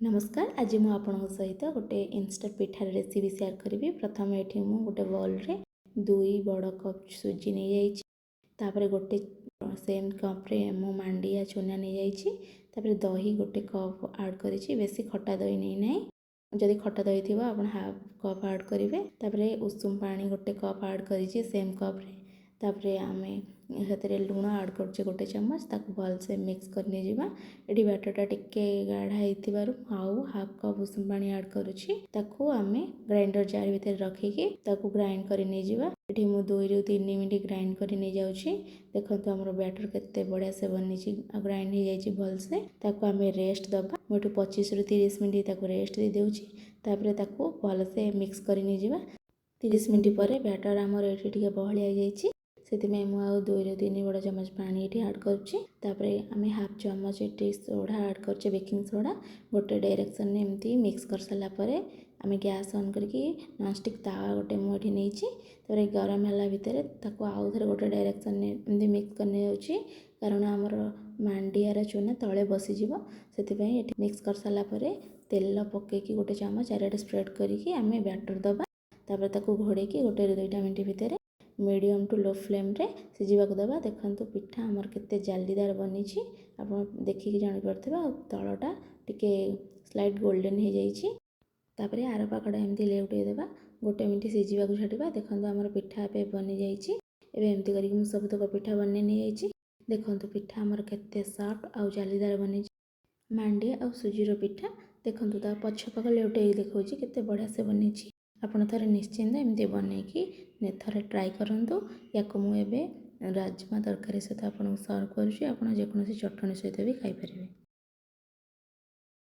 नमस्कार। आज मु आपन सहित गोटे इंस्टेंट पिठार रेसिपी शेयर करी। प्रथम ये गोटे बॉल रे 2 बड़ कप सुजी नहीं जाइए। तापर गोटे सेम कप्रे मु मांडिया चूना नहीं जाइए। दही गोटे कप ऐड करी। बेसी खटा दही नहीं ना। जदि खटा दही थी आप हाफ कप ऐड करेंगे। उषुम पानी गोटे कप ऐड करी सेम कप्रे। आमे से लुण ऐड कर गोटे चम्मच ताक भलसे मिक्स करनी जावा। ये बैटरटा टिके गाढ़ा हो हाफ कप उषुम पानी ऐड करुच्छी। आमे ग्राइंडर जार भितर रखिकी ग्राइंड कर नहीं जावा। ये मु 2 ରୁ 3 मिनट ग्राइंड कर नहीं जाऊँगी। देखो आम बैटर केते बढ़िया से बनी ग्राइंड हो जाए भलसे। आम रेस्ट दबा। मुझे 25 ରୁ 30 मिनट रेस्ट दे दूँगी। भलसे मिक्स कर नहीं जावा। 30 मिनट पर बैटर आमर ये बहलिया जाइए। से 2 ରୁ 3 बड़ चम्मच पानी ये ऐड करें। हाफ चम्मच ये सोडा ऐड कर बेकिंग सोडा गोटे डायरेक्शन में एमती मिक्स कर सारापर आम गैस ऑन करके नॉनस्टिक तावा गोटे मुझे नहीं गरम है भितर आउ थे गोटे डायरेक्शन में एमती मिक्स करने जाऊँगी। कारण आमर मांडियार चूना तले बसीज से मिक्स कर सारापर तेल पकईकी गोटे चम्मच चारिटे स्प्रेड करके आम बैटर दबा। घोड़े की 1 ରୁ 2 मिनट भितर मीडियम टू लो फ्लेम रे सिझाक दबा। देखो पिठा आमर केते जालीदार बनी। आप देखिए जानीपे तलटा टिके स्लाइड गोल्डन हो जाइए। आर पाखटा एमती लेउटे देवा। 1 मिनट सिझाक छाड़ा। देखो आमर पिठा ए बनी जाइए। एमती करके सबतक पिठा बन नहीं जाइए। देखो पिठा आमर केते सॉफ्ट आउ जालीदार बनी। मांडिया और सुजीर पिठा देखो पछपाख लेउटे देखा केते बढ़िया से बनी। आपड़ थे निश्चिंत एमती बनईकी थे ट्राए करूँ। या मुझे राजमा तरकारी सहित आपको सर्व करुँच। आप जेकोसी चटणी सहित भी खाई पारे।